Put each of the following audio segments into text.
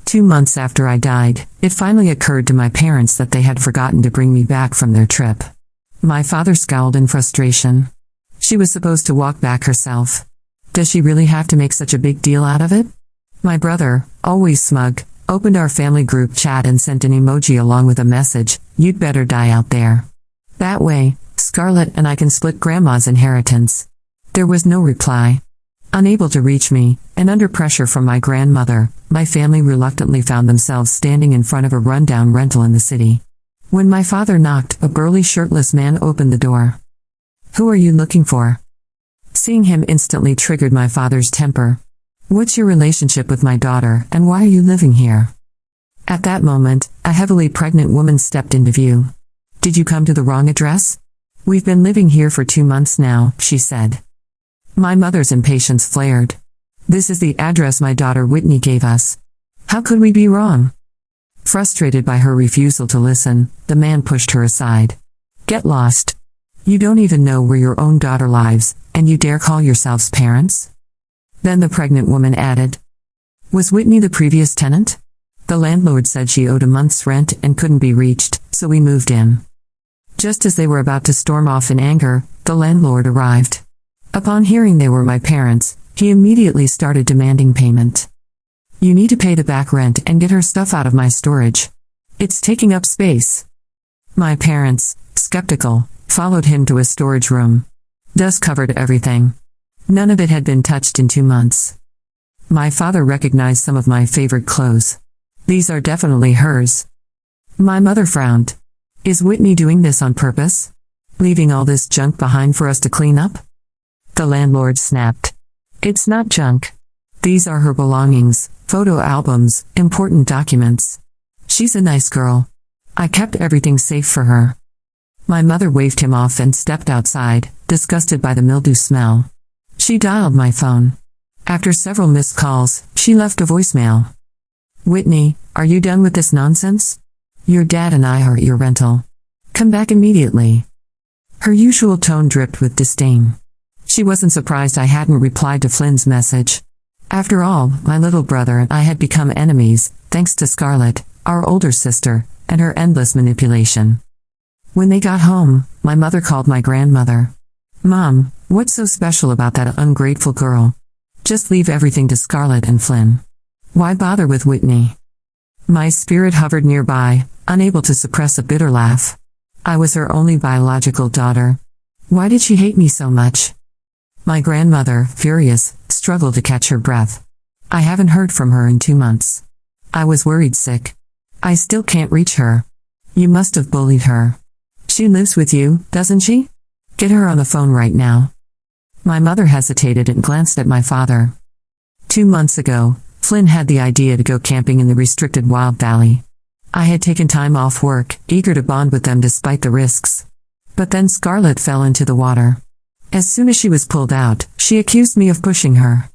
2 months after I died, it finally occurred to my parents that they had forgotten to bring me back from their trip. My father scowled in frustration. She was supposed to walk back herself. Does she really have to make such a big deal out of it? My brother, always smug, opened our family group chat and sent an emoji along with a message, "You'd better die out there. That way, Scarlett and I can split Grandma's inheritance." There was no reply. Unable to reach me, and under pressure from my grandmother, my family reluctantly found themselves standing in front of a rundown rental in the city. When my father knocked, a burly shirtless man opened the door. "Who are you looking for?" Seeing him instantly triggered my father's temper. "What's your relationship with my daughter, and why are you living here?" At that moment, a heavily pregnant woman stepped into view. "Did you come to the wrong address? We've been living here for 2 months now," she said. My mother's impatience flared. "This is the address my daughter Whitney gave us. How could we be wrong?" Frustrated by her refusal to listen, the man pushed her aside. "Get lost. You don't even know where your own daughter lives, and you dare call yourselves parents?" Then the pregnant woman added, "Was Whitney the previous tenant? The landlord said she owed a month's rent and couldn't be reached, so we moved in." Just as they were about to storm off in anger, the landlord arrived. Upon hearing they were my parents, he immediately started demanding payment. "You need to pay the back rent and get her stuff out of my storage. It's taking up space." My parents, skeptical, followed him to a storage room. Dust covered everything. None of it had been touched in 2 months. My father recognized some of my favorite clothes. "These are definitely hers." My mother frowned. "Is Whitney doing this on purpose? Leaving all this junk behind for us to clean up?" The landlord snapped. "It's not junk. These are her belongings, photo albums, important documents. She's a nice girl. I kept everything safe for her." My mother waved him off and stepped outside, disgusted by the mildew smell. She dialed my phone. After several missed calls, she left a voicemail. "Whitney, are you done with this nonsense? Your dad and I are at your rental. Come back immediately." Her usual tone dripped with disdain. She wasn't surprised I hadn't replied to Flynn's message. After all, my little brother and I had become enemies, thanks to Scarlett, our older sister, and her endless manipulation. When they got home, my mother called my grandmother. "Mom, what's so special about that ungrateful girl? Just leave everything to Scarlett and Flynn. Why bother with Whitney?" My spirit hovered nearby, unable to suppress a bitter laugh. I was her only biological daughter. Why did she hate me so much? My grandmother, furious, struggled to catch her breath. "I haven't heard from her in 2 months. I was worried sick. I still can't reach her. You must have bullied her. She lives with you, doesn't she? Get her on the phone right now." My mother hesitated and glanced at my father. 2 months ago, Flynn had the idea to go camping in the restricted Wild Valley. I had taken time off work, eager to bond with them despite the risks. But then Scarlett fell into the water. As soon as she was pulled out, she accused me of pushing her.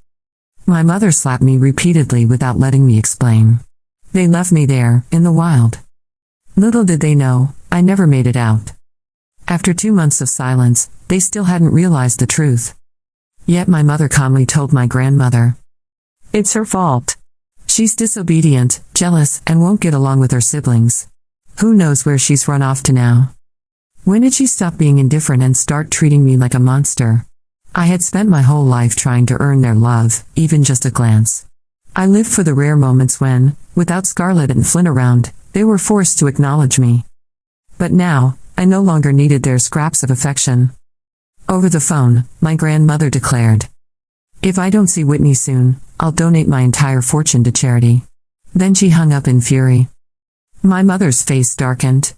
My mother slapped me repeatedly without letting me explain. They left me there, in the wild. Little did they know, I never made it out. After 2 months of silence, they still hadn't realized the truth. Yet my mother calmly told my grandmother, "It's her fault. She's disobedient, jealous, and won't get along with her siblings. Who knows where she's run off to now? When did she stop being indifferent and start treating me like a monster?" I had spent my whole life trying to earn their love, even just a glance. I lived for the rare moments when, without Scarlett and Flynn around, they were forced to acknowledge me. But now, I no longer needed their scraps of affection. Over the phone, my grandmother declared, "If I don't see Whitney soon, I'll donate my entire fortune to charity." Then she hung up in fury. My mother's face darkened.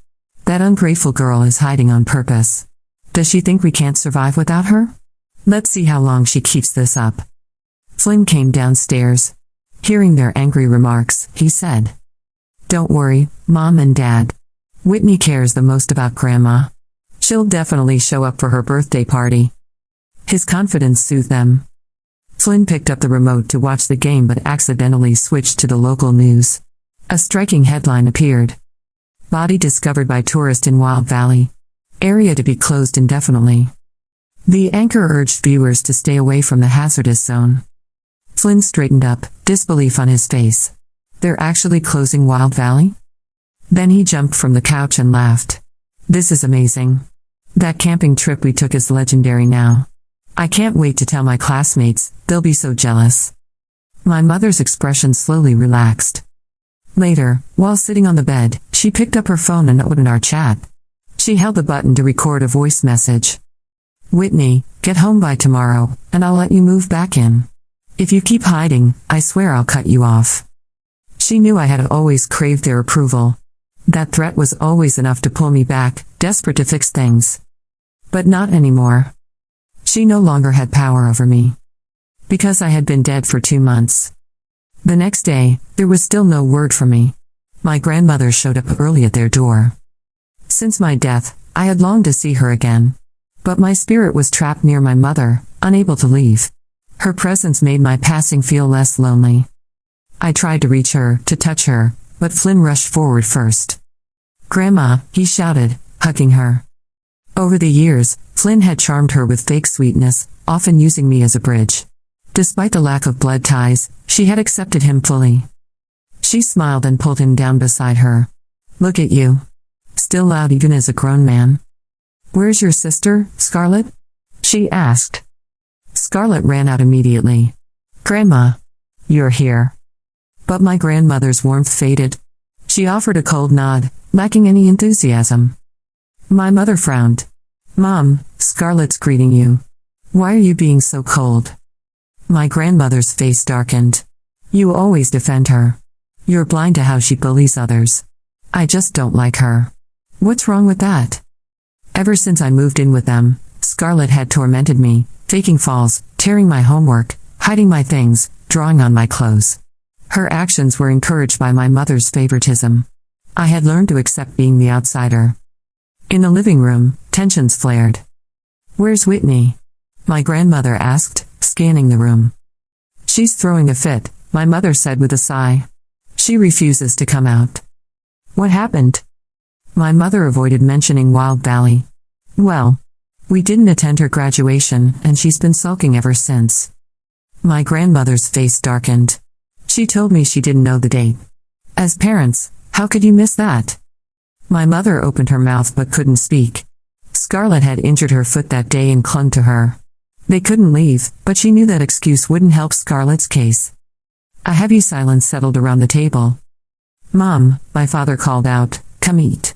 That ungrateful girl is hiding on purpose. Does she think we can't survive without her? Let's see how long she keeps this up. Flynn came downstairs. Hearing their angry remarks, he said, "Don't worry, Mom and Dad. Whitney cares the most about Grandma. She'll definitely show up for her birthday party." His confidence soothed them. Flynn picked up the remote to watch the game but accidentally switched to the local news. A striking headline appeared. "Body discovered by tourist in Wild Valley. Area to be closed indefinitely." The anchor urged viewers to stay away from the hazardous zone. Flynn straightened up, disbelief on his face. They're actually closing Wild Valley? Then he jumped from the couch and laughed. This is amazing. That camping trip we took is legendary now. I can't wait to tell my classmates, they'll be so jealous. My mother's expression slowly relaxed. Later, while sitting on the bed, she picked up her phone and opened our chat. She held the button to record a voice message. Whitney, get home by tomorrow, and I'll let you move back in. If you keep hiding, I swear I'll cut you off. She knew I had always craved their approval. That threat was always enough to pull me back, desperate to fix things. But not anymore. She no longer had power over me. Because I had been dead for 2 months. The next day, there was still no word from me. My grandmother showed up early at their door. Since my death, I had longed to see her again. But my spirit was trapped near my mother, unable to leave. Her presence made my passing feel less lonely. I tried to reach her, to touch her, but Flynn rushed forward first. Grandma, he shouted, hugging her. Over the years, Flynn had charmed her with fake sweetness, often using me as a bridge. Despite the lack of blood ties, she had accepted him fully. She smiled and pulled him down beside her. Look at you. Still loud even as a grown man. Where's your sister, Scarlett? She asked. Scarlett ran out immediately. Grandma. You're here. But my grandmother's warmth faded. She offered a cold nod, lacking any enthusiasm. My mother frowned. Mom, Scarlett's greeting you. Why are you being so cold? My grandmother's face darkened. You always defend her. You're blind to how she bullies others. I just don't like her. What's wrong with that? Ever since I moved in with them, Scarlett had tormented me, faking falls, tearing my homework, hiding my things, drawing on my clothes. Her actions were encouraged by my mother's favoritism. I had learned to accept being the outsider. In the living room, tensions flared. Where's Whitney? My grandmother asked, scanning the room. She's throwing a fit, my mother said with a sigh. She refuses to come out. What happened? My mother avoided mentioning Wild Valley. Well, we didn't attend her graduation, and she's been sulking ever since. My grandmother's face darkened. She told me she didn't know the date. As parents, how could you miss that? My mother opened her mouth but couldn't speak. Scarlett had injured her foot that day and clung to her. They couldn't leave, but she knew that excuse wouldn't help Scarlett's case. A heavy silence settled around the table. Mom, my father called out, come eat.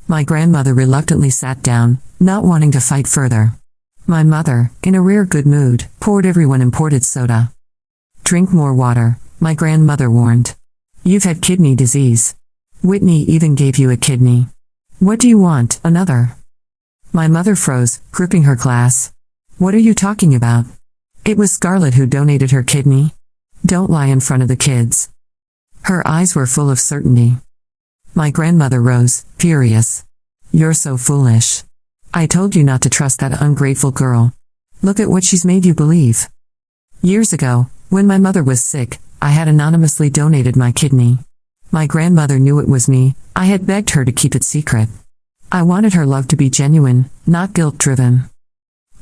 My grandmother reluctantly sat down, not wanting to fight further. My mother, in a rare good mood, poured everyone imported soda. Drink more water, my grandmother warned. You've had kidney disease. Whitney even gave you a kidney. What do you want, another? My mother froze, gripping her glass. What are you talking about? It was Scarlett who donated her kidney. Don't lie in front of the kids. Her eyes were full of certainty. My grandmother rose, furious. You're so foolish. I told you not to trust that ungrateful girl. Look at what she's made you believe. Years ago, when my mother was sick, I had anonymously donated my kidney. My grandmother knew it was me. I had begged her to keep it secret. I wanted her love to be genuine, not guilt-driven.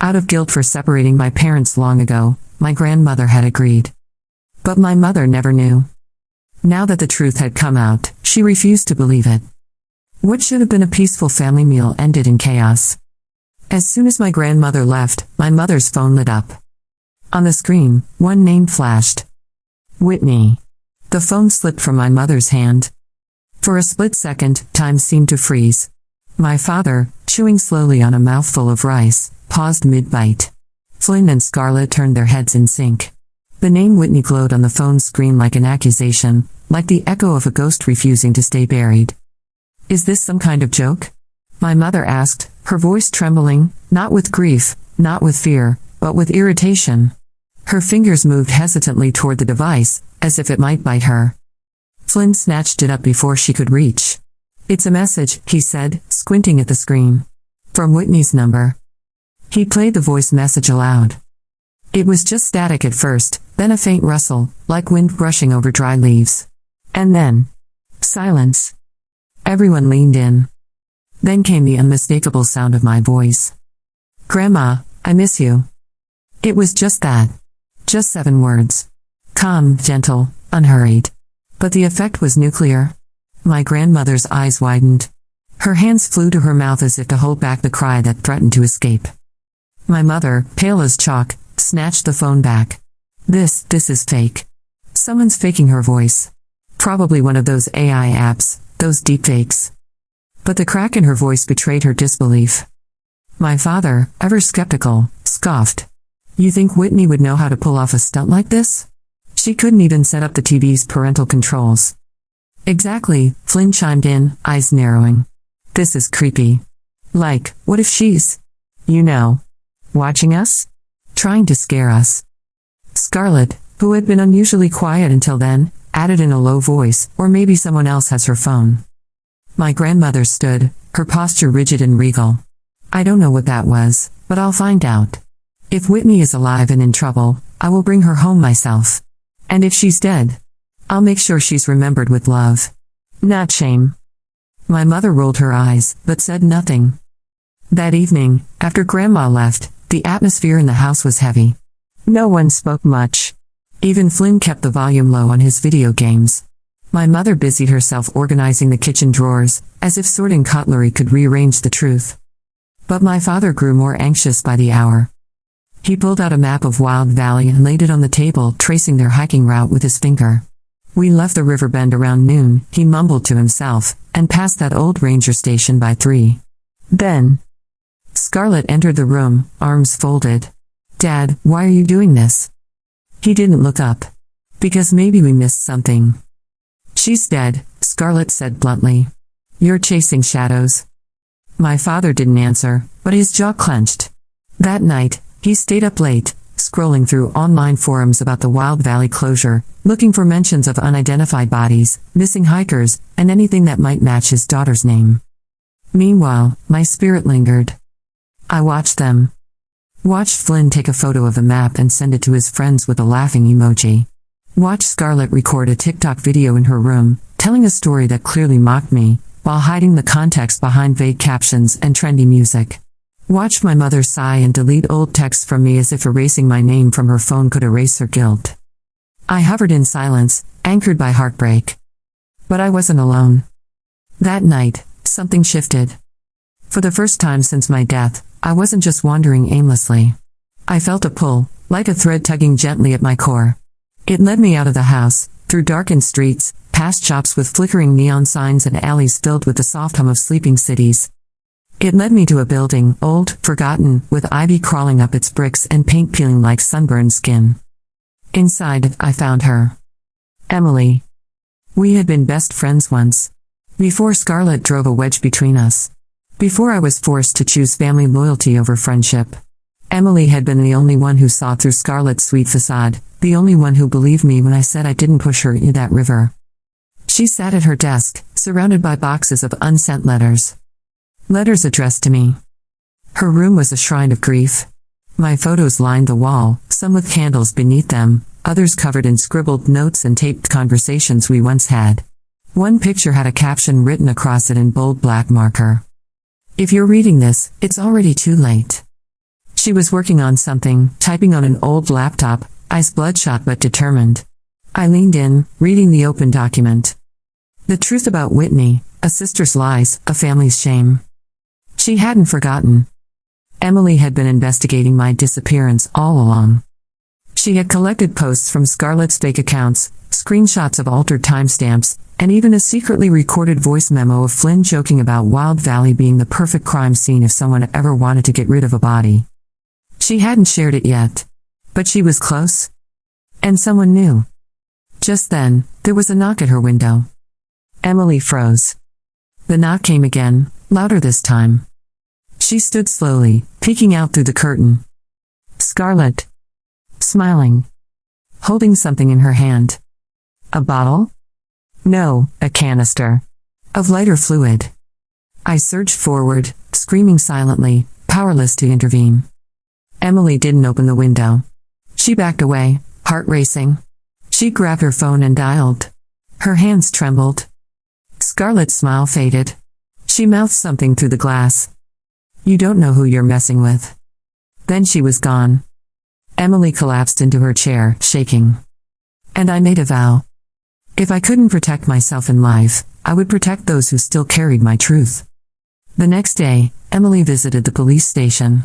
Out of guilt for separating my parents long ago, my grandmother had agreed. But my mother never knew. Now that the truth had come out, she refused to believe it. What should have been a peaceful family meal ended in chaos. As soon as my grandmother left, my mother's phone lit up. On the screen, one name flashed. Whitney. The phone slipped from my mother's hand. For a split second, time seemed to freeze. My father, chewing slowly on a mouthful of rice, paused mid-bite. Flynn and Scarlett turned their heads in sync. The name Whitney glowed on the phone screen like an accusation, like the echo of a ghost refusing to stay buried. Is this some kind of joke? My mother asked, her voice trembling, not with grief, not with fear, but with irritation. Her fingers moved hesitantly toward the device, as if it might bite her. Flynn snatched it up before she could reach. It's a message, he said, squinting at the screen. From Whitney's number. He played the voice message aloud. It was just static at first, then a faint rustle, like wind brushing over dry leaves. And then silence. Everyone leaned in. Then came the unmistakable sound of my voice. Grandma, I miss you. It was just that. Just 7 words. Calm, gentle, unhurried. But the effect was nuclear. My grandmother's eyes widened. Her hands flew to her mouth as if to hold back the cry that threatened to escape. My mother, pale as chalk, snatched the phone back. This is fake. Someone's faking her voice. Probably one of those AI apps, those deepfakes. But the crack in her voice betrayed her disbelief. My father, ever skeptical, scoffed. You think Whitney would know how to pull off a stunt like this? She couldn't even set up the TV's parental controls. Exactly, Flynn chimed in, eyes narrowing. This is creepy. Like, what if she's, watching us? Trying to scare us. Scarlett, who had been unusually quiet until then, added in a low voice, or maybe someone else has her phone. My grandmother stood, her posture rigid and regal. I don't know what that was, but I'll find out. If Whitney is alive and in trouble, I will bring her home myself. And if she's dead, I'll make sure she's remembered with love. Not shame. My mother rolled her eyes, but said nothing. That evening, after Grandma left, the atmosphere in the house was heavy. No one spoke much. Even Flynn kept the volume low on his video games. My mother busied herself organizing the kitchen drawers, as if sorting cutlery could rearrange the truth. But my father grew more anxious by the hour. He pulled out a map of Wild Valley and laid it on the table, tracing their hiking route with his finger. We left the river bend around noon, he mumbled to himself, and passed that old ranger station by 3. Then Scarlett entered the room, arms folded. Dad, why are you doing this? He didn't look up. Because maybe we missed something. She's dead, Scarlett said bluntly. You're chasing shadows. My father didn't answer, but his jaw clenched. That night, he stayed up late, scrolling through online forums about the Wild Valley closure, looking for mentions of unidentified bodies, missing hikers, and anything that might match his daughter's name. Meanwhile, my spirit lingered. I watched them. Watched Flynn take a photo of the map and send it to his friends with a laughing emoji. Watched Scarlett record a TikTok video in her room, telling a story that clearly mocked me, while hiding the context behind vague captions and trendy music. Watched my mother sigh and delete old texts from me as if erasing my name from her phone could erase her guilt. I hovered in silence, anchored by heartbreak. But I wasn't alone. That night, something shifted. For the first time since my death, I wasn't just wandering aimlessly. I felt a pull, like a thread tugging gently at my core. It led me out of the house, through darkened streets, past shops with flickering neon signs and alleys filled with the soft hum of sleeping cities. It led me to a building, old, forgotten, with ivy crawling up its bricks and paint peeling like sunburned skin. Inside, I found her. Emily. We had been best friends once. Before Scarlett drove a wedge between us. Before I was forced to choose family loyalty over friendship. Emily had been the only one who saw through Scarlett's sweet facade, the only one who believed me when I said I didn't push her into that river. She sat at her desk, surrounded by boxes of unsent letters. Letters addressed to me. Her room was a shrine of grief. My photos lined the wall, some with candles beneath them, others covered in scribbled notes and taped conversations we once had. One picture had a caption written across it in bold black marker. If you're reading this, it's already too late. She was working on something, typing on an old laptop, eyes bloodshot but determined. I leaned in, reading the open document. The truth about Whitney, a sister's lies, a family's shame. She hadn't forgotten. Emily had been investigating my disappearance all along. She had collected posts from Scarlett's fake accounts, screenshots of altered timestamps, and even a secretly recorded voice memo of Flynn joking about Wild Valley being the perfect crime scene if someone ever wanted to get rid of a body. She hadn't shared it yet. But she was close. And someone knew. Just then, there was a knock at her window. Emily froze. The knock came again, louder this time. She stood slowly, peeking out through the curtain. Scarlett. Smiling. Holding something in her hand. A bottle? No, a canister. Of lighter fluid. I surged forward, screaming silently, powerless to intervene. Emily didn't open the window. She backed away, heart racing. She grabbed her phone and dialed. Her hands trembled. Scarlett's smile faded. She mouthed something through the glass. You don't know who you're messing with. Then she was gone. Emily collapsed into her chair, shaking. And I made a vow. If I couldn't protect myself in life, I would protect those who still carried my truth. The next day, Emily visited the police station.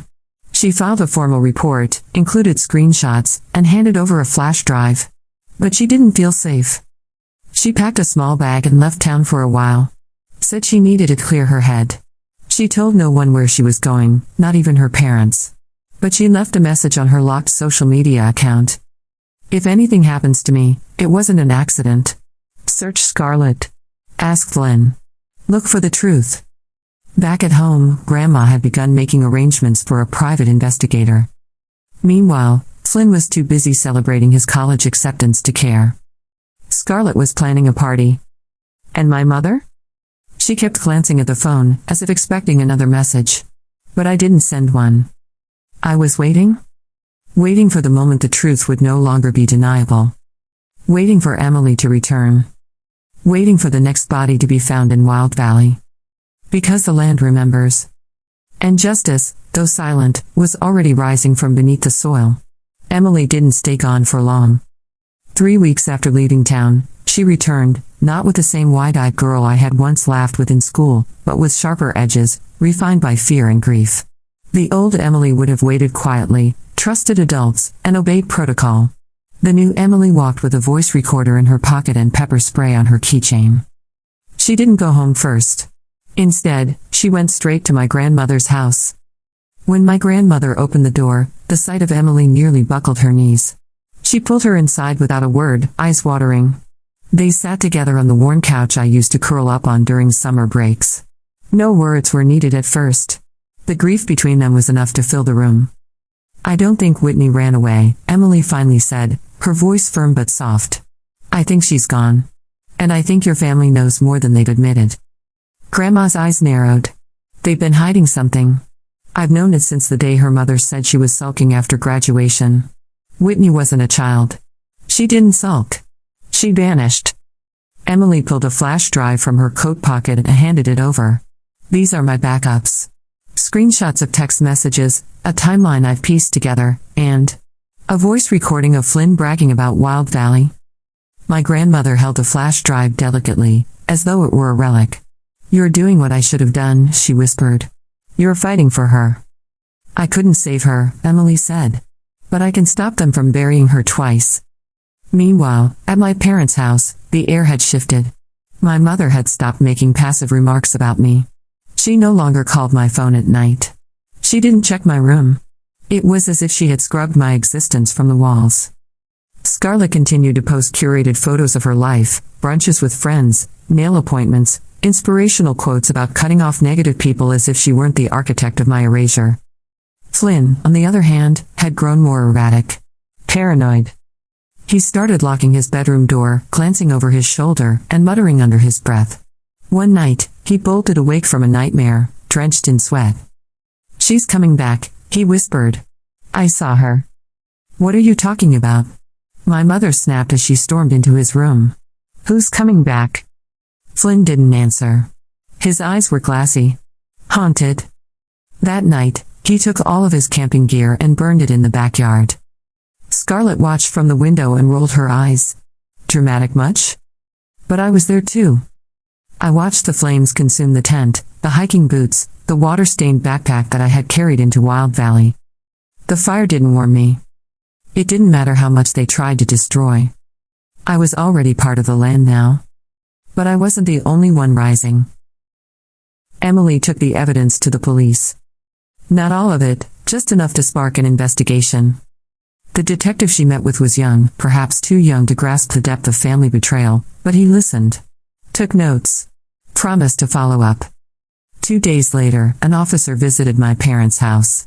She filed a formal report, included screenshots, and handed over a flash drive. But she didn't feel safe. She packed a small bag and left town for a while. Said she needed to clear her head. She told no one where she was going, not even her parents. But she left a message on her locked social media account. If anything happens to me, it wasn't an accident. Search Scarlett. Ask Flynn. Look for the truth. Back at home, Grandma had begun making arrangements for a private investigator. Meanwhile, Flynn was too busy celebrating his college acceptance to care. Scarlett was planning a party. And my mother? She kept glancing at the phone, as if expecting another message. But I didn't send one. I was waiting? Waiting for the moment the truth would no longer be deniable. Waiting for Emily to return. Waiting for the next body to be found in Wild Valley. Because the land remembers. And justice, though silent, was already rising from beneath the soil. Emily didn't stay gone for long. 3 weeks after leaving town, she returned, not with the same wide-eyed girl I had once laughed with in school, but with sharper edges, refined by fear and grief. The old Emily would have waited quietly, trusted adults, and obeyed protocol. The new Emily walked with a voice recorder in her pocket and pepper spray on her keychain. She didn't go home first. Instead, she went straight to my grandmother's house. When my grandmother opened the door, the sight of Emily nearly buckled her knees. She pulled her inside without a word, eyes watering. They sat together on the worn couch I used to curl up on during summer breaks. No words were needed at first. The grief between them was enough to fill the room. I don't think Whitney ran away, Emily finally said, her voice firm but soft. I think she's gone. And I think your family knows more than they've admitted. Grandma's eyes narrowed. They've been hiding something. I've known it since the day her mother said she was sulking after graduation. Whitney wasn't a child. She didn't sulk. She vanished. Emily pulled a flash drive from her coat pocket and handed it over. These are my backups. Screenshots of text messages, a timeline I've pieced together, and a voice recording of Flynn bragging about Wild Valley. My grandmother held the flash drive delicately, as though it were a relic. You're doing what I should have done, she whispered. You're fighting for her. I couldn't save her, Emily said. But I can stop them from burying her twice. Meanwhile, at my parents' house, the air had shifted. My mother had stopped making passive remarks about me. She no longer called my phone at night. She didn't check my room. It was as if she had scrubbed my existence from the walls. Scarlett continued to post curated photos of her life, brunches with friends, nail appointments, inspirational quotes about cutting off negative people as if she weren't the architect of my erasure. Flynn, on the other hand, had grown more erratic. Paranoid. He started locking his bedroom door, glancing over his shoulder, and muttering under his breath. One night, he bolted awake from a nightmare, drenched in sweat. She's coming back, he whispered. I saw her. What are you talking about? My mother snapped as she stormed into his room. Who's coming back? Flynn didn't answer. His eyes were glassy. Haunted. That night, he took all of his camping gear and burned it in the backyard. Scarlett watched from the window and rolled her eyes. Dramatic much? But I was there too. I watched the flames consume the tent, the hiking boots, the water-stained backpack that I had carried into Wild Valley. The fire didn't warm me. It didn't matter how much they tried to destroy. I was already part of the land now. But I wasn't the only one rising. Emily took the evidence to the police. Not all of it, just enough to spark an investigation. The detective she met with was young, perhaps too young to grasp the depth of family betrayal, but he listened. Took notes. Promised to follow up. 2 days later, an officer visited my parents' house.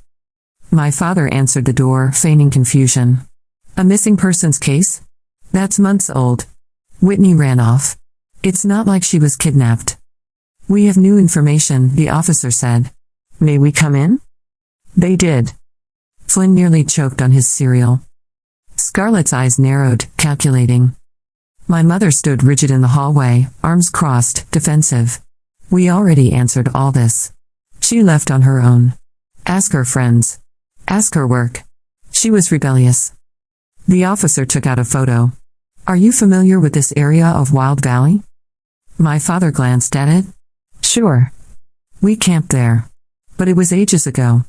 My father answered the door, feigning confusion. A missing persons case? That's months old. Whitney ran off. It's not like she was kidnapped. We have new information, the officer said. May we come in? They did. Flynn nearly choked on his cereal. Scarlett's eyes narrowed, calculating. My mother stood rigid in the hallway, arms crossed, defensive. We already answered all this. She left on her own. Ask her friends. Ask her work. She was rebellious. The officer took out a photo. Are you familiar with this area of Wild Valley? My father glanced at it. Sure. We camped there. But it was ages ago.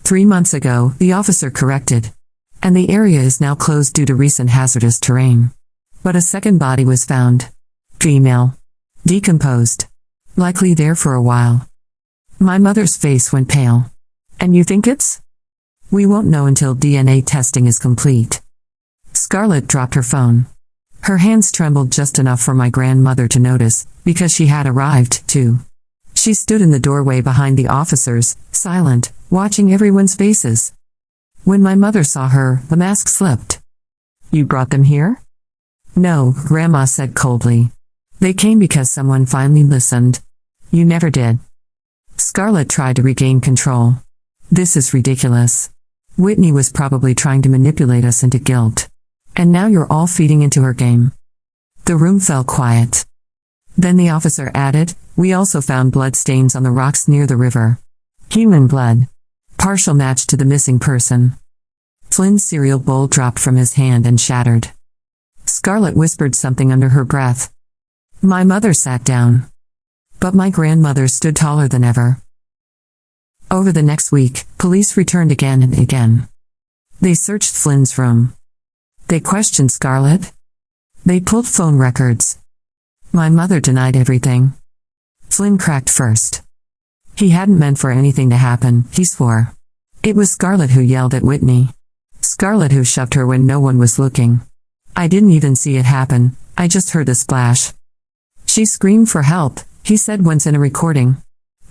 3 months ago, the officer corrected. And the area is now closed due to recent hazardous terrain. But a second body was found. Female. Decomposed. Likely there for a while. My mother's face went pale. And you think it's? We won't know until DNA testing is complete. Scarlett dropped her phone. Her hands trembled just enough for my grandmother to notice, because she had arrived, too. She stood in the doorway behind the officers, silent, watching everyone's faces. When my mother saw her, the mask slipped. You brought them here? No, Grandma said coldly. They came because someone finally listened. You never did. Scarlett tried to regain control. This is ridiculous. Whitney was probably trying to manipulate us into guilt. And now you're all feeding into her game. The room fell quiet. Then the officer added, we also found blood stains on the rocks near the river. Human blood. Partial match to the missing person. Flynn's cereal bowl dropped from his hand and shattered. Scarlett whispered something under her breath. My mother sat down. But my grandmother stood taller than ever. Over the next week, police returned again and again. They searched Flynn's room. They questioned Scarlett. They pulled phone records. My mother denied everything. Flynn cracked first. He hadn't meant for anything to happen, he swore. It was Scarlett who yelled at Whitney. Scarlett who shoved her when no one was looking. I didn't even see it happen, I just heard the splash. She screamed for help, he said once in a recording.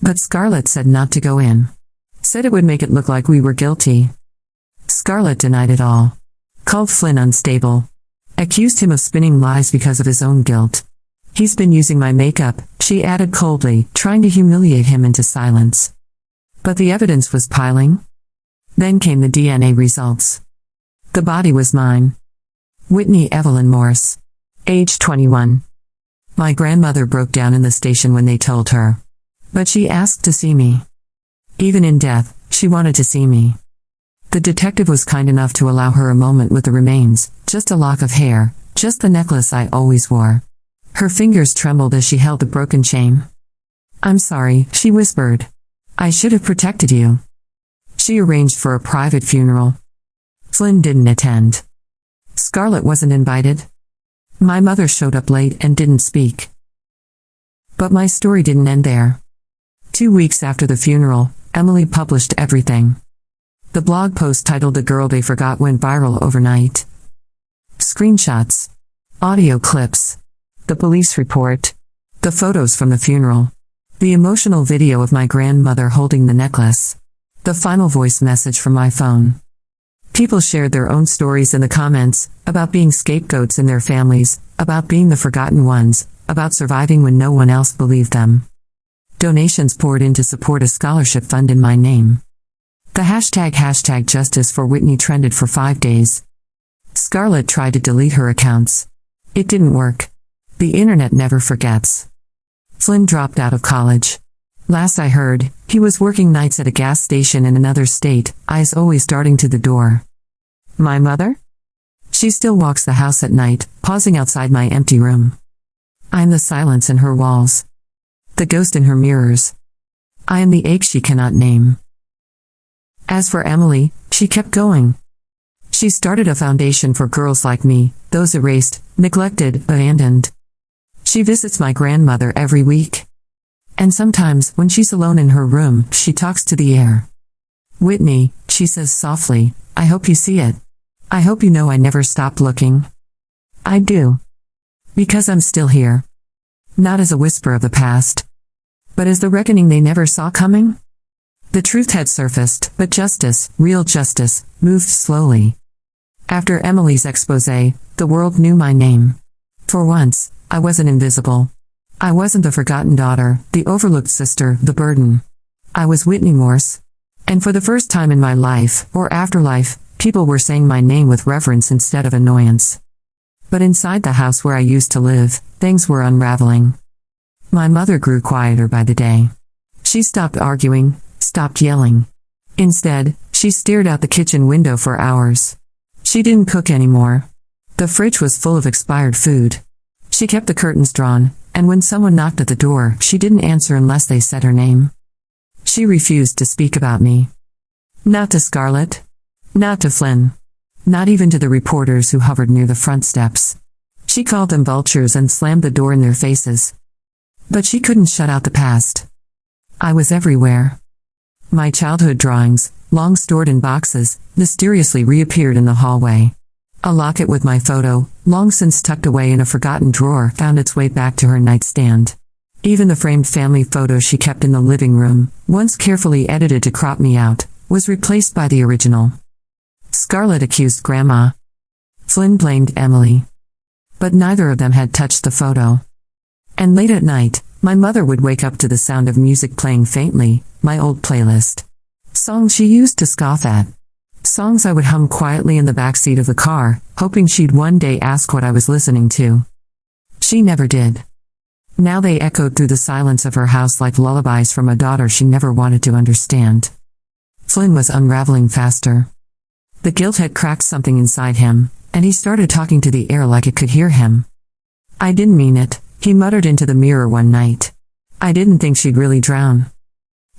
But Scarlett said not to go in. Said it would make it look like we were guilty. Scarlett denied it all. Called Flynn unstable. Accused him of spinning lies because of his own guilt. He's been using my makeup, she added coldly, trying to humiliate him into silence. But the evidence was piling. Then came the DNA results. The body was mine. Whitney Evelyn Morse. Age 21. My grandmother broke down in the station when they told her. But she asked to see me. Even in death, she wanted to see me. The detective was kind enough to allow her a moment with the remains, just a lock of hair, just the necklace I always wore. Her fingers trembled as she held the broken chain. I'm sorry, she whispered. I should have protected you. She arranged for a private funeral. Flynn didn't attend. Scarlett wasn't invited. My mother showed up late and didn't speak. But my story didn't end there. 2 weeks after the funeral, Emily published everything. The blog post titled The Girl They Forgot went viral overnight. Screenshots. Audio clips. The police report. The photos from the funeral. The emotional video of my grandmother holding the necklace. The final voice message from my phone. People shared their own stories in the comments, about being scapegoats in their families, about being the forgotten ones, about surviving when no one else believed them. Donations poured in to support a scholarship fund in my name. The hashtag Justice for Whitney trended for 5 days. Scarlett tried to delete her accounts. It didn't work. The internet never forgets. Flynn dropped out of college. Last I heard, he was working nights at a gas station in another state, eyes always darting to the door. My mother? She still walks the house at night, pausing outside my empty room. I'm the silence in her walls. The ghost in her mirrors. I am the ache she cannot name. As for Emily, she kept going. She started a foundation for girls like me, those erased, neglected, abandoned. She visits my grandmother every week. And sometimes, when she's alone in her room, she talks to the air. Whitney, she says softly, I hope you see it. I hope you know I never stopped looking. I do. Because I'm still here. Not as a whisper of the past. But as the reckoning they never saw coming. The truth had surfaced, but justice, real justice, moved slowly. After Emily's expose, the world knew my name. For once, I wasn't invisible. I wasn't the forgotten daughter, the overlooked sister, the burden. I was Whitney Morse. And for the first time in my life, or afterlife, people were saying my name with reverence instead of annoyance. But inside the house where I used to live, things were unraveling. My mother grew quieter by the day. She stopped arguing, stopped yelling. Instead, she stared out the kitchen window for hours. She didn't cook anymore. The fridge was full of expired food. She kept the curtains drawn, and when someone knocked at the door, she didn't answer unless they said her name. She refused to speak about me. Not to Scarlett. Not to Flynn. Not even to the reporters who hovered near the front steps. She called them vultures and slammed the door in their faces. But she couldn't shut out the past. I was everywhere. My childhood drawings, long stored in boxes, mysteriously reappeared in the hallway. A locket with my photo, long since tucked away in a forgotten drawer, found its way back to her nightstand. Even the framed family photo she kept in the living room, once carefully edited to crop me out, was replaced by the original. Scarlett accused Grandma. Flynn blamed Emily. But neither of them had touched the photo. And late at night, my mother would wake up to the sound of music playing faintly, my old playlist. Songs she used to scoff at. Songs I would hum quietly in the backseat of the car, hoping she'd one day ask what I was listening to. She never did. Now they echoed through the silence of her house like lullabies from a daughter she never wanted to understand. Flynn was unraveling faster. The guilt had cracked something inside him, and he started talking to the air like it could hear him. I didn't mean it, he muttered into the mirror one night. I didn't think she'd really drown.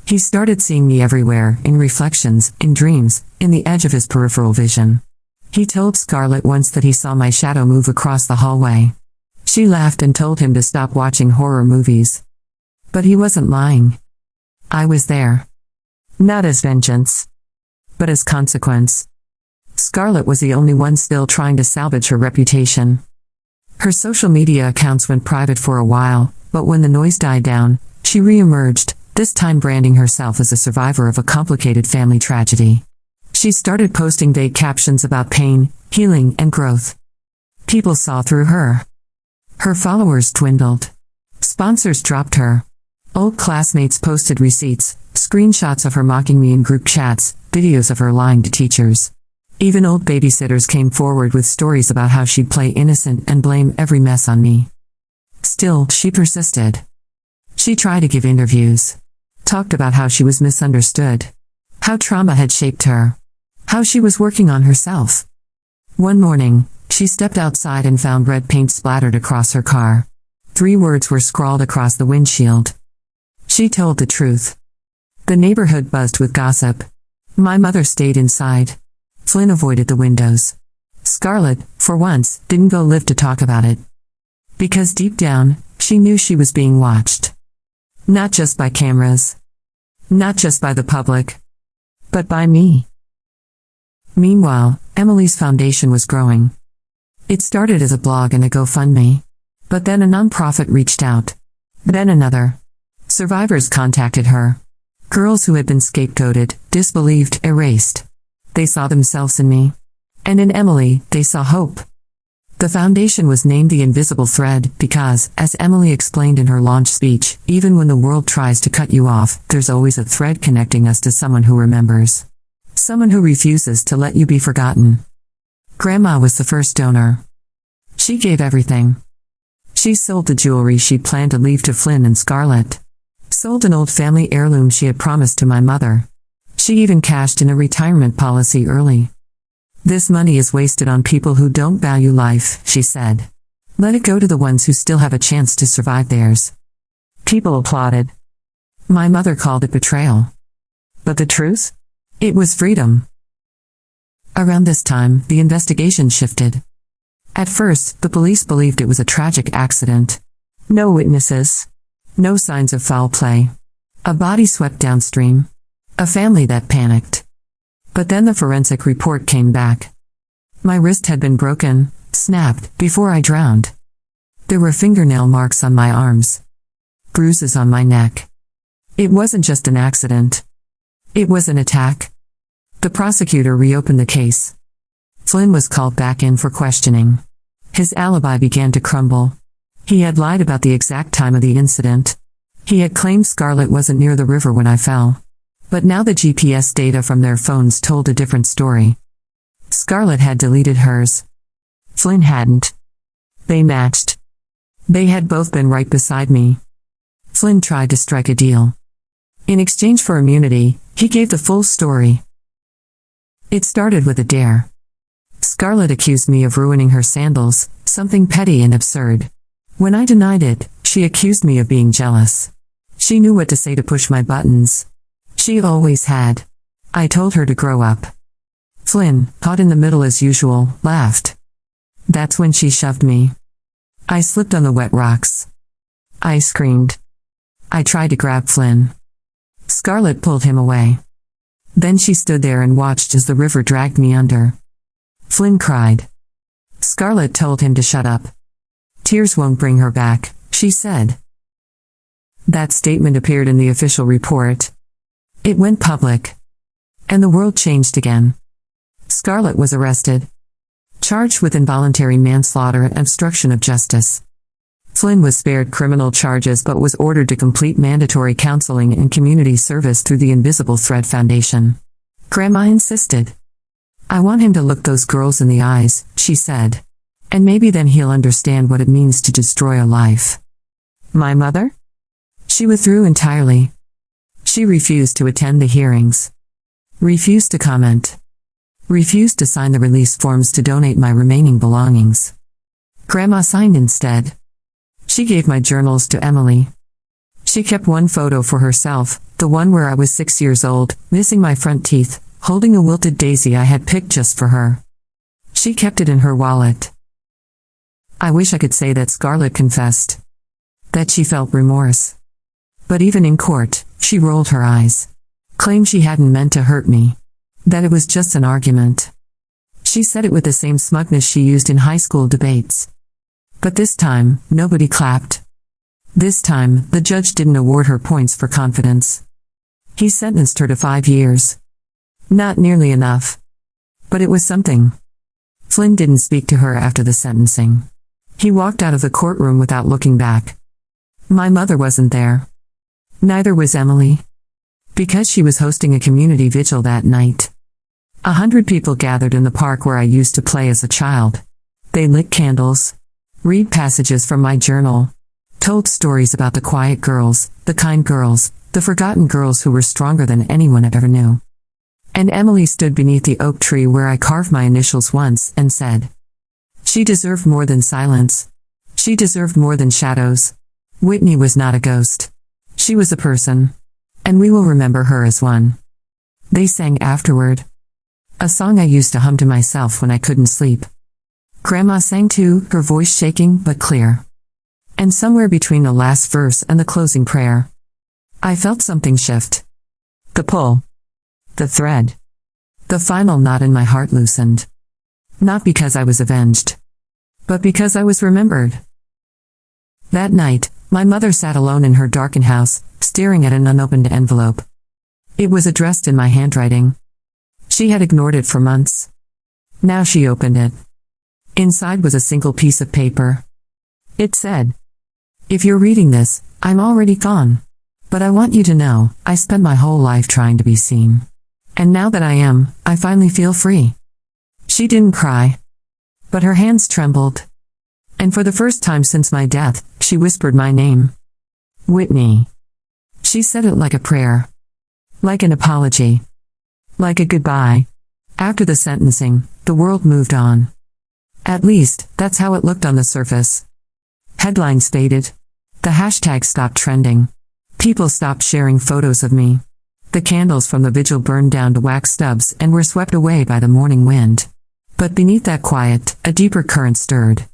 He started seeing me everywhere, in reflections, in dreams, in the edge of his peripheral vision. He told Scarlett once that he saw my shadow move across the hallway. She laughed and told him to stop watching horror movies. But he wasn't lying. I was there. Not as vengeance, but as consequence. Scarlett was the only one still trying to salvage her reputation. Her social media accounts went private for a while, but when the noise died down, she re-emerged, this time branding herself as a survivor of a complicated family tragedy. She started posting vague captions about pain, healing, and growth. People saw through her. Her followers dwindled. Sponsors dropped her. Old classmates posted receipts, screenshots of her mocking me in group chats, videos of her lying to teachers. Even old babysitters came forward with stories about how she'd play innocent and blame every mess on me. Still, she persisted. She tried to give interviews. Talked about how she was misunderstood. How trauma had shaped her. How she was working on herself. One morning, she stepped outside and found red paint splattered across her car. 3 words were scrawled across the windshield. She told the truth. The neighborhood buzzed with gossip. My mother stayed inside. Flynn avoided the windows. Scarlett, for once, didn't go live to talk about it. Because deep down, she knew she was being watched. Not just by cameras. Not just by the public. But by me. Meanwhile, Emily's foundation was growing. It started as a blog and a GoFundMe. But then a nonprofit reached out. Then another. Survivors contacted her. Girls who had been scapegoated, disbelieved, erased. They saw themselves in me. And in Emily, they saw hope. The foundation was named The Invisible Thread because, as Emily explained in her launch speech, even when the world tries to cut you off, there's always a thread connecting us to someone who remembers. Someone who refuses to let you be forgotten. Grandma was the first donor. She gave everything. She sold the jewelry she'd planned to leave to Flynn and Scarlett. Sold an old family heirloom she had promised to my mother. She even cashed in a retirement policy early. This money is wasted on people who don't value life, she said. Let it go to the ones who still have a chance to survive theirs. People applauded. My mother called it betrayal. But the truth? It was freedom. Around this time, the investigation shifted. At first, the police believed it was a tragic accident. No witnesses. No signs of foul play. A body swept downstream. A family that panicked. But then the forensic report came back. My wrist had been broken, snapped, before I drowned. There were fingernail marks on my arms. Bruises on my neck. It wasn't just an accident. It was an attack. The prosecutor reopened the case. Flynn was called back in for questioning. His alibi began to crumble. He had lied about the exact time of the incident. He had claimed Scarlett wasn't near the river when I fell. But now the GPS data from their phones told a different story. Scarlett had deleted hers. Flynn hadn't. They matched. They had both been right beside me. Flynn tried to strike a deal. In exchange for immunity, he gave the full story. It started with a dare. Scarlett accused me of ruining her sandals, something petty and absurd. When I denied it, she accused me of being jealous. She knew what to say to push my buttons. She always had. I told her to grow up. Flynn, caught in the middle as usual, laughed. That's when she shoved me. I slipped on the wet rocks. I screamed. I tried to grab Flynn. Scarlett pulled him away. Then she stood there and watched as the river dragged me under. Flynn cried. Scarlett told him to shut up. Tears won't bring her back, she said. That statement appeared in the official report. It went public. And the world changed again. Scarlett was arrested. Charged with involuntary manslaughter and obstruction of justice. Flynn was spared criminal charges but was ordered to complete mandatory counseling and community service through the Invisible Thread Foundation. Grandma insisted. I want him to look those girls in the eyes, she said. And maybe then he'll understand what it means to destroy a life. My mother? She withdrew entirely. She refused to attend the hearings. Refused to comment. Refused to sign the release forms to donate my remaining belongings. Grandma signed instead. She gave my journals to Emily. She kept one photo for herself, the one where I was 6 years old, missing my front teeth, holding a wilted daisy I had picked just for her. She kept it in her wallet. I wish I could say that Scarlett confessed. That she felt remorse. But even in court, she rolled her eyes. Claimed she hadn't meant to hurt me. That it was just an argument. She said it with the same smugness she used in high school debates. But this time, nobody clapped. This time, the judge didn't award her points for confidence. He sentenced her to 5 years. Not nearly enough. But it was something. Flynn didn't speak to her after the sentencing. He walked out of the courtroom without looking back. My mother wasn't there. Neither was Emily. Because she was hosting a community vigil that night. 100 people gathered in the park where I used to play as a child. They lit candles, read passages from my journal, told stories about the quiet girls, the kind girls, the forgotten girls who were stronger than anyone I ever knew. And Emily stood beneath the oak tree where I carved my initials once and said, she deserved more than silence. She deserved more than shadows. Whitney was not a ghost. She was a person. And we will remember her as one. They sang afterward. A song I used to hum to myself when I couldn't sleep. Grandma sang too, her voice shaking but clear. And somewhere between the last verse and the closing prayer, I felt something shift. The pull. The thread. The final knot in my heart loosened. Not because I was avenged, but because I was remembered. That night, my mother sat alone in her darkened house, staring at an unopened envelope. It was addressed in my handwriting. She had ignored it for months. Now she opened it. Inside was a single piece of paper. It said, if you're reading this, I'm already gone. But I want you to know, I spent my whole life trying to be seen. And now that I am, I finally feel free. She didn't cry. But her hands trembled. And for the first time since my death, she whispered my name. Whitney. She said it like a prayer. Like an apology. Like a goodbye. After the sentencing, the world moved on. At least, that's how it looked on the surface. Headlines faded. The hashtag stopped trending. People stopped sharing photos of me. The candles from the vigil burned down to wax stubs and were swept away by the morning wind. But beneath that quiet, a deeper current stirred.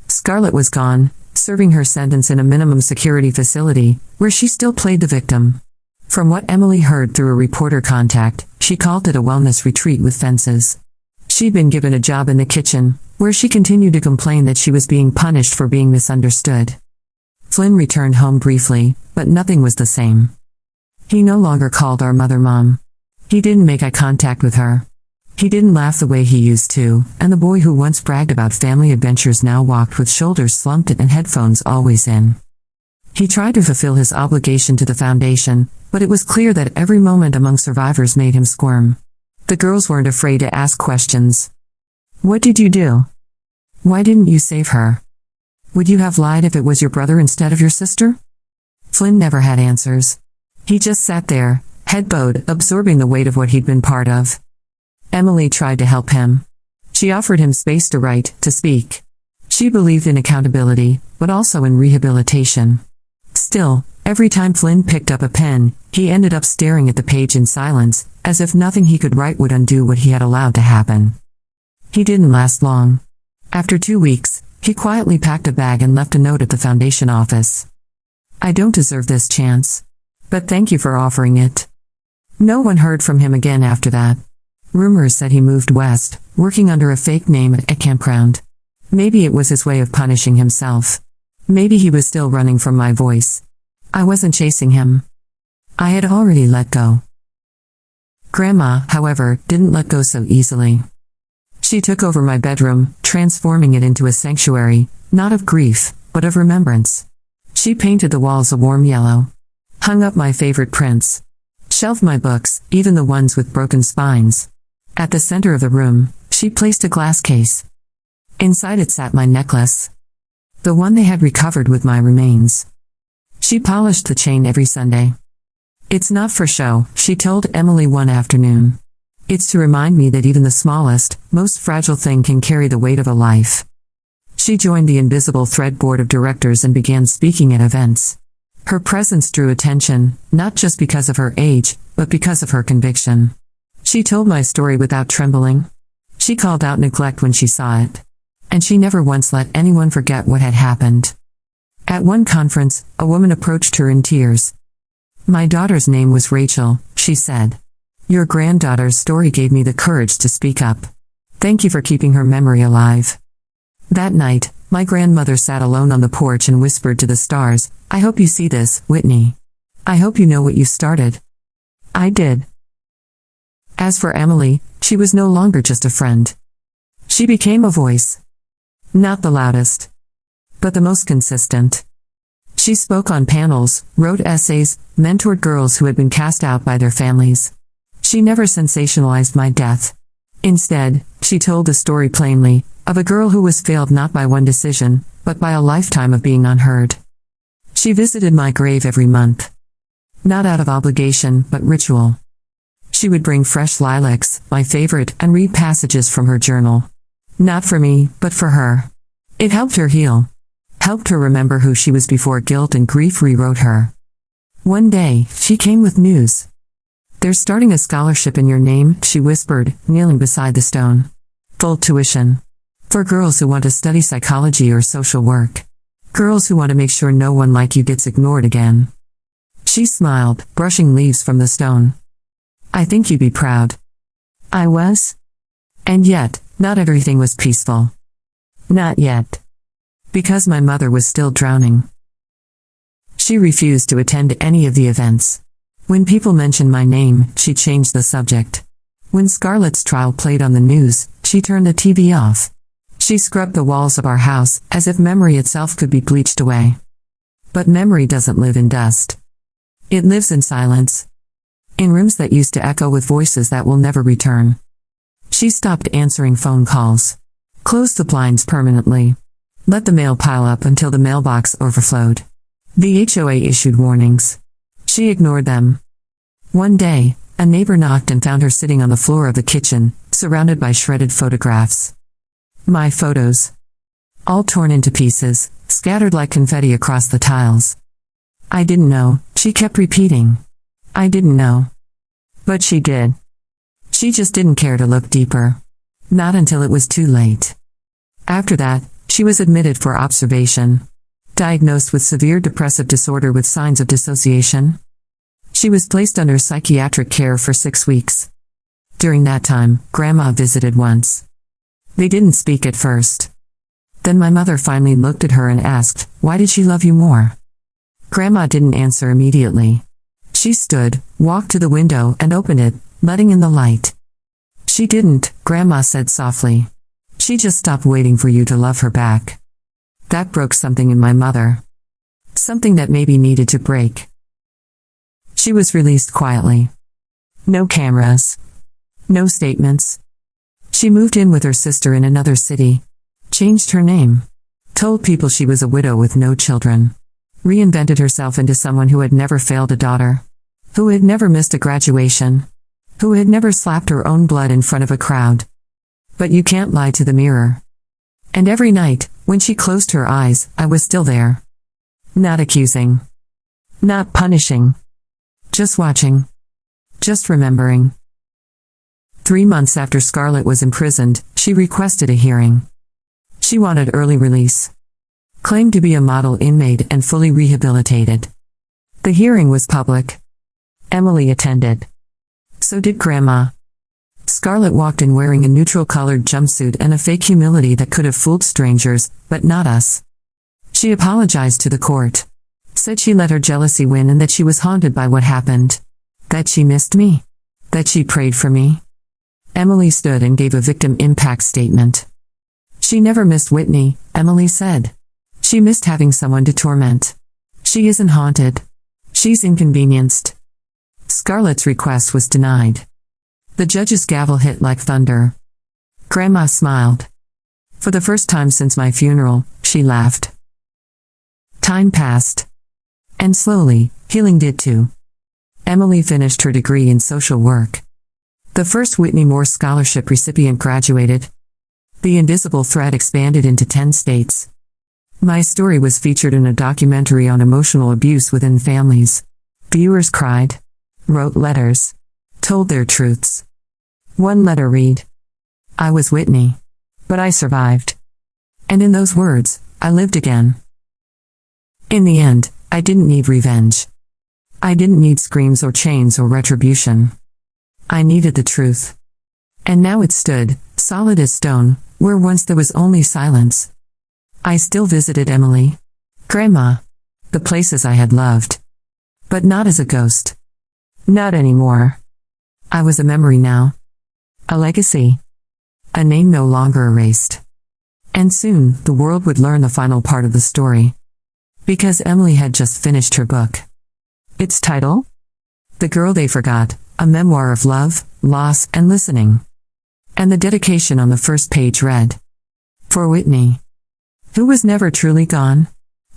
Scarlett was gone, serving her sentence in a minimum security facility, where she still played the victim. From what Emily heard through a reporter contact, she called it a wellness retreat with fences. She'd been given a job in the kitchen, where she continued to complain that she was being punished for being misunderstood. Flynn returned home briefly, but nothing was the same. He no longer called our mother Mom. He didn't make eye contact with her. He didn't laugh the way he used to, and the boy who once bragged about family adventures now walked with shoulders slumped and headphones always in. He tried to fulfill his obligation to the foundation, but it was clear that every moment among survivors made him squirm. The girls weren't afraid to ask questions. What did you do? Why didn't you save her? Would you have lied if it was your brother instead of your sister? Flynn never had answers. He just sat there, head bowed, absorbing the weight of what he'd been part of. Emily tried to help him. She offered him space to write, to speak. She believed in accountability, but also in rehabilitation. Still, every time Flynn picked up a pen, he ended up staring at the page in silence, as if nothing he could write would undo what he had allowed to happen. He didn't last long. After 2 weeks, he quietly packed a bag and left a note at the foundation office. "I don't deserve this chance. But thank you for offering it." No one heard from him again after that. Rumors said he moved west, working under a fake name at a campground. Maybe it was his way of punishing himself. Maybe he was still running from my voice. I wasn't chasing him. I had already let go. Grandma, however, didn't let go so easily. She took over my bedroom, transforming it into a sanctuary, not of grief, but of remembrance. She painted the walls a warm yellow, hung up my favorite prints, shelved my books, even the ones with broken spines. At the center of the room, she placed a glass case. Inside it sat my necklace, the one they had recovered with my remains. She polished the chain every Sunday. "It's not for show," she told Emily one afternoon. "It's to remind me that even the smallest, most fragile thing can carry the weight of a life." She joined the Invisible Thread board of directors and began speaking at events. Her presence drew attention, not just because of her age, but because of her conviction. She told my story without trembling. She called out neglect when she saw it. And she never once let anyone forget what had happened. At one conference, a woman approached her in tears. "My daughter's name was Rachel," she said. "Your granddaughter's story gave me the courage to speak up. Thank you for keeping her memory alive." That night, my grandmother sat alone on the porch and whispered to the stars, "I hope you see this, Whitney. I hope you know what you started." I did. As for Emily, she was no longer just a friend. She became a voice. Not the loudest, but the most consistent. She spoke on panels, wrote essays, mentored girls who had been cast out by their families. She never sensationalized my death. Instead, she told the story plainly, of a girl who was failed not by one decision, but by a lifetime of being unheard. She visited my grave every month. Not out of obligation, but ritual. She would bring fresh lilacs, my favorite, and read passages from her journal. Not for me, but for her. It helped her heal. Helped her remember who she was before guilt and grief rewrote her. One day, she came with news. "They're starting a scholarship in your name," she whispered, kneeling beside the stone. "Full tuition. For girls who want to study psychology or social work. Girls who want to make sure no one like you gets ignored again." She smiled, brushing leaves from the stone. "I think you'd be proud." I was. And yet, not everything was peaceful. Not yet. Because my mother was still drowning. She refused to attend any of the events. When people mentioned my name, she changed the subject. When Scarlett's trial played on the news, she turned the TV off. She scrubbed the walls of our house, as if memory itself could be bleached away. But memory doesn't live in dust. It lives in silence. In rooms that used to echo with voices that will never return. She stopped answering phone calls. Closed the blinds permanently. Let the mail pile up until the mailbox overflowed. The HOA issued warnings. She ignored them. One day, a neighbor knocked and found her sitting on the floor of the kitchen, surrounded by shredded photographs. My photos. All torn into pieces, scattered like confetti across the tiles. I didn't know, she kept repeating. I didn't know. But she did. She just didn't care to look deeper. Not until it was too late. After that, she was admitted for observation. Diagnosed with severe depressive disorder with signs of dissociation. She was placed under psychiatric care for 6 weeks. During that time, Grandma visited once. They didn't speak at first. Then my mother finally looked at her and asked, "Why did she love you more?" Grandma didn't answer immediately. She stood, walked to the window, and opened it, letting in the light. "She didn't," Grandma said softly. "She just stopped waiting for you to love her back." That broke something in my mother. Something that maybe needed to break. She was released quietly. No cameras. No statements. She moved in with her sister in another city. Changed her name. Told people she was a widow with no children. Reinvented herself into someone who had never failed a daughter. Who had never missed a graduation. Who had never slapped her own blood in front of a crowd. But you can't lie to the mirror. And every night, when she closed her eyes, I was still there. Not accusing. Not punishing. Just watching. Just remembering. 3 months after Scarlett was imprisoned, she requested a hearing. She wanted early release. Claimed to be a model inmate and fully rehabilitated. The hearing was public. Emily attended. So did Grandma. Scarlett walked in wearing a neutral-colored jumpsuit and a fake humility that could have fooled strangers, but not us. She apologized to the court. Said she let her jealousy win and that she was haunted by what happened. That she missed me. That she prayed for me. Emily stood and gave a victim impact statement. She never missed Whitney, Emily said. She missed having someone to torment. She isn't haunted. She's inconvenienced. Scarlett's request was denied. The judge's gavel hit like thunder. Grandma smiled. For the first time since my funeral, she laughed. Time passed. And slowly, healing did too. Emily finished her degree in social work. The first Whitney Moore Scholarship recipient graduated. The invisible thread expanded into 10 states. My story was featured in a documentary on emotional abuse within families. Viewers cried, wrote letters, told their truths. One letter read, "I was Whitney, but I survived. And in those words, I lived again." In the end, I didn't need revenge. I didn't need screams or chains or retribution. I needed the truth. And now it stood, solid as stone, where once there was only silence. I still visited Emily, Grandma, the places I had loved. But not as a ghost. Not anymore. I was a memory now. A legacy. A name no longer erased. And soon, the world would learn the final part of the story. Because Emily had just finished her book. Its title? The Girl They Forgot, a memoir of love, loss, and listening. And the dedication on the first page read, "For Whitney, who was never truly gone.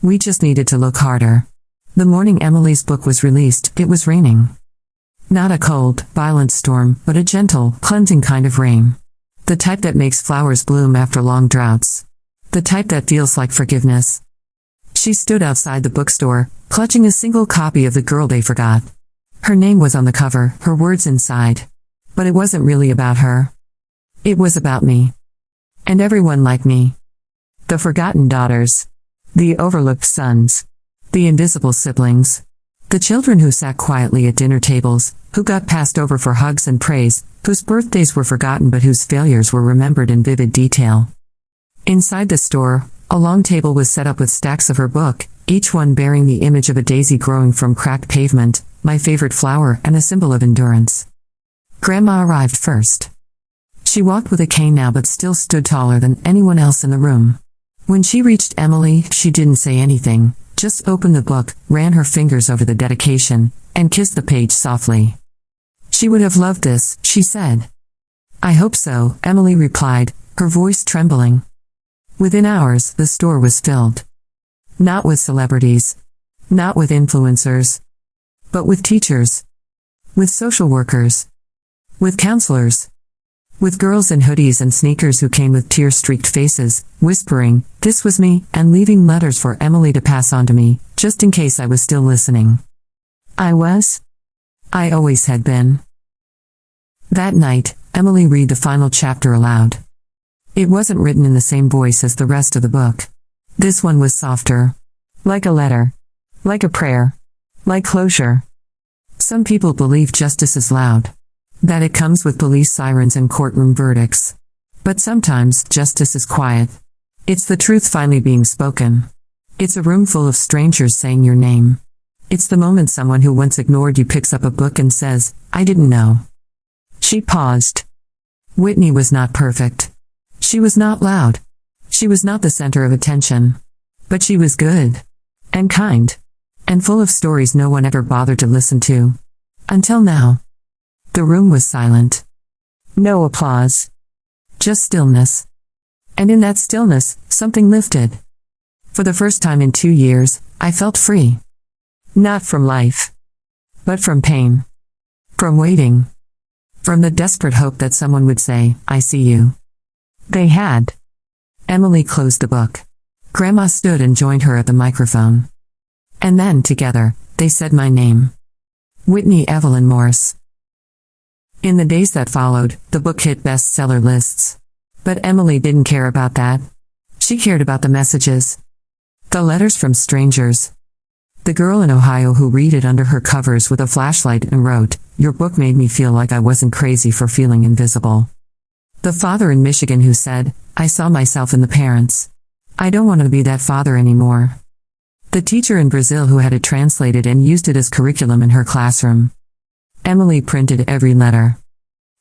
We just needed to look harder." The morning Emily's book was released, it was raining. Not a cold, violent storm, but a gentle, cleansing kind of rain. The type that makes flowers bloom after long droughts. The type that feels like forgiveness. She stood outside the bookstore, clutching a single copy of The Girl They Forgot. Her name was on the cover, her words inside. But it wasn't really about her. It was about me. And everyone like me. The forgotten daughters. The overlooked sons. The invisible siblings. The children who sat quietly at dinner tables, who got passed over for hugs and praise, whose birthdays were forgotten but whose failures were remembered in vivid detail. Inside the store, a long table was set up with stacks of her book, each one bearing the image of a daisy growing from cracked pavement, my favorite flower and a symbol of endurance. Grandma arrived first. She walked with a cane now but still stood taller than anyone else in the room. When she reached Emily, she didn't say anything, just opened the book, ran her fingers over the dedication, and kissed the page softly. "She would have loved this," she said. "I hope so," Emily replied, her voice trembling. Within hours, the store was filled. Not with celebrities. Not with influencers. But with teachers. With social workers. With counselors. With girls in hoodies and sneakers who came with tear-streaked faces, whispering, "This was me," and leaving letters for Emily to pass on to me, just in case I was still listening. I was. I always had been. That night, Emily read the final chapter aloud. It wasn't written in the same voice as the rest of the book. This one was softer. Like a letter. Like a prayer. Like closure. Some people believe justice is loud. That it comes with police sirens and courtroom verdicts. But sometimes, justice is quiet. It's the truth finally being spoken. It's a room full of strangers saying your name. It's the moment someone who once ignored you picks up a book and says, "I didn't know." She paused. Whitney was not perfect. She was not loud. She was not the center of attention. But she was good. And kind. And full of stories no one ever bothered to listen to. Until now. The room was silent. No applause. Just stillness. And in that stillness, something lifted. For the first time in 2 years, I felt free. Not from life. But from pain. From waiting. From the desperate hope that someone would say, "I see you." They had. Emily closed the book. Grandma stood and joined her at the microphone. And then, together, they said my name. Whitney Evelyn Morse. In the days that followed, the book hit bestseller lists. But Emily didn't care about that. She cared about the messages. The letters from strangers. The girl in Ohio who read it under her covers with a flashlight and wrote, "Your book made me feel like I wasn't crazy for feeling invisible." The father in Michigan who said, "I saw myself in the parents. I don't want to be that father anymore." The teacher in Brazil who had it translated and used it as curriculum in her classroom. Emily printed every letter.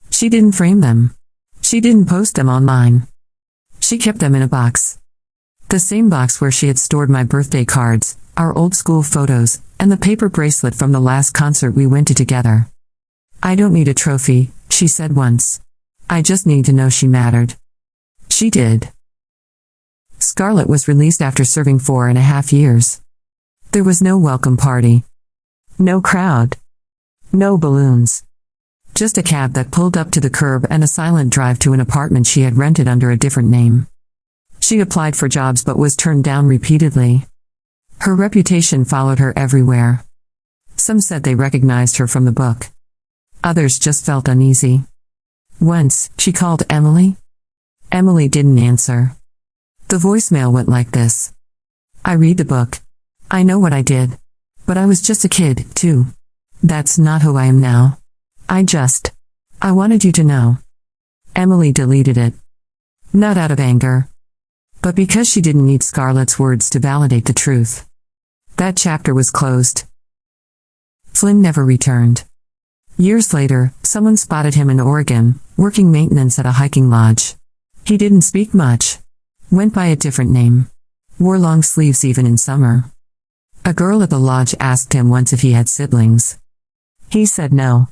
She didn't frame them. She didn't post them online. She kept them in a box. The same box where she had stored my birthday cards, our old school photos, and the paper bracelet from the last concert we went to together. "I don't need a trophy," she said once. "I just need to know she mattered." She did. Scarlet was released after serving 4.5 years. There was no welcome party. No crowd. No balloons. Just a cab that pulled up to the curb and a silent drive to an apartment she had rented under a different name. She applied for jobs but was turned down repeatedly. Her reputation followed her everywhere. Some said they recognized her from the book. Others just felt uneasy. Once, she called Emily. Emily didn't answer. The voicemail went like this. "I read the book. I know what I did. But I was just a kid, too. That's not who I am now. I wanted you to know." Emily deleted it. Not out of anger. But because she didn't need Scarlett's words to validate the truth. That chapter was closed. Flynn never returned. Years later, someone spotted him in Oregon, working maintenance at a hiking lodge. He didn't speak much. Went by a different name. Wore long sleeves even in summer. A girl at the lodge asked him once if he had siblings. He said no.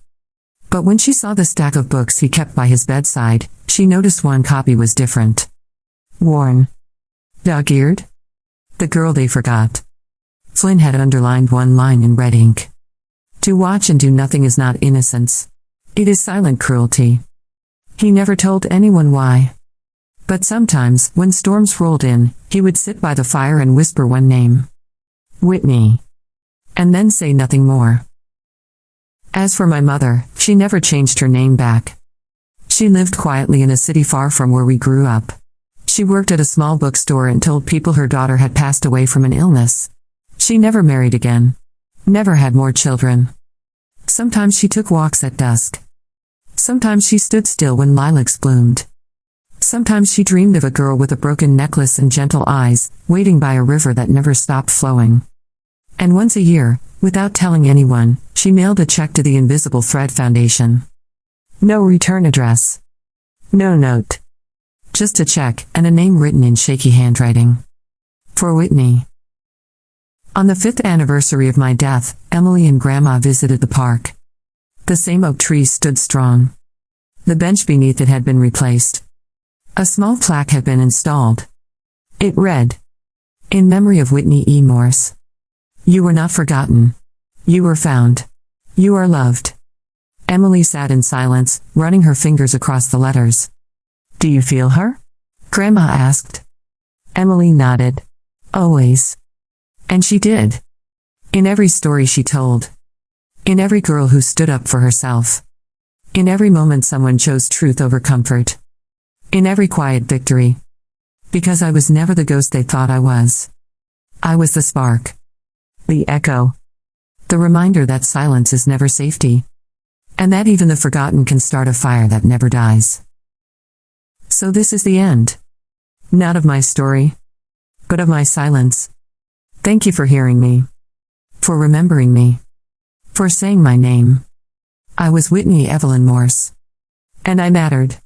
But when she saw the stack of books he kept by his bedside, she noticed one copy was different. Worn. Dog-eared? The girl they forgot. Flynn had underlined one line in red ink. To watch and do nothing is not innocence. It is silent cruelty. He never told anyone why. But sometimes, when storms rolled in, he would sit by the fire and whisper one name. Whitney. And then say nothing more. As for my mother, she never changed her name back. She lived quietly in a city far from where we grew up. She worked at a small bookstore and told people her daughter had passed away from an illness. She never married again. Never had more children. Sometimes she took walks at dusk. Sometimes she stood still when lilacs bloomed. Sometimes she dreamed of a girl with a broken necklace and gentle eyes, waiting by a river that never stopped flowing. And once a year, without telling anyone, she mailed a check to the Invisible Thread Foundation. No return address. No note. Just a check and a name written in shaky handwriting. For Whitney. On the 5th anniversary of my death, Emily and Grandma visited the park. The same oak tree stood strong. The bench beneath it had been replaced. A small plaque had been installed. It read, "In memory of Whitney E. Morse. You were not forgotten. You were found. You are loved." Emily sat in silence, running her fingers across the letters. "Do you feel her?" Grandma asked. Emily nodded. "Always." And she did. In every story she told. In every girl who stood up for herself. In every moment someone chose truth over comfort. In every quiet victory. Because I was never the ghost they thought I was. I was the spark. The echo. The reminder that silence is never safety. And that even the forgotten can start a fire that never dies. So this is the end. Not of my story, but of my silence. Thank you for hearing me. For remembering me. For saying my name. I was Whitney Evelyn Morse. And I mattered.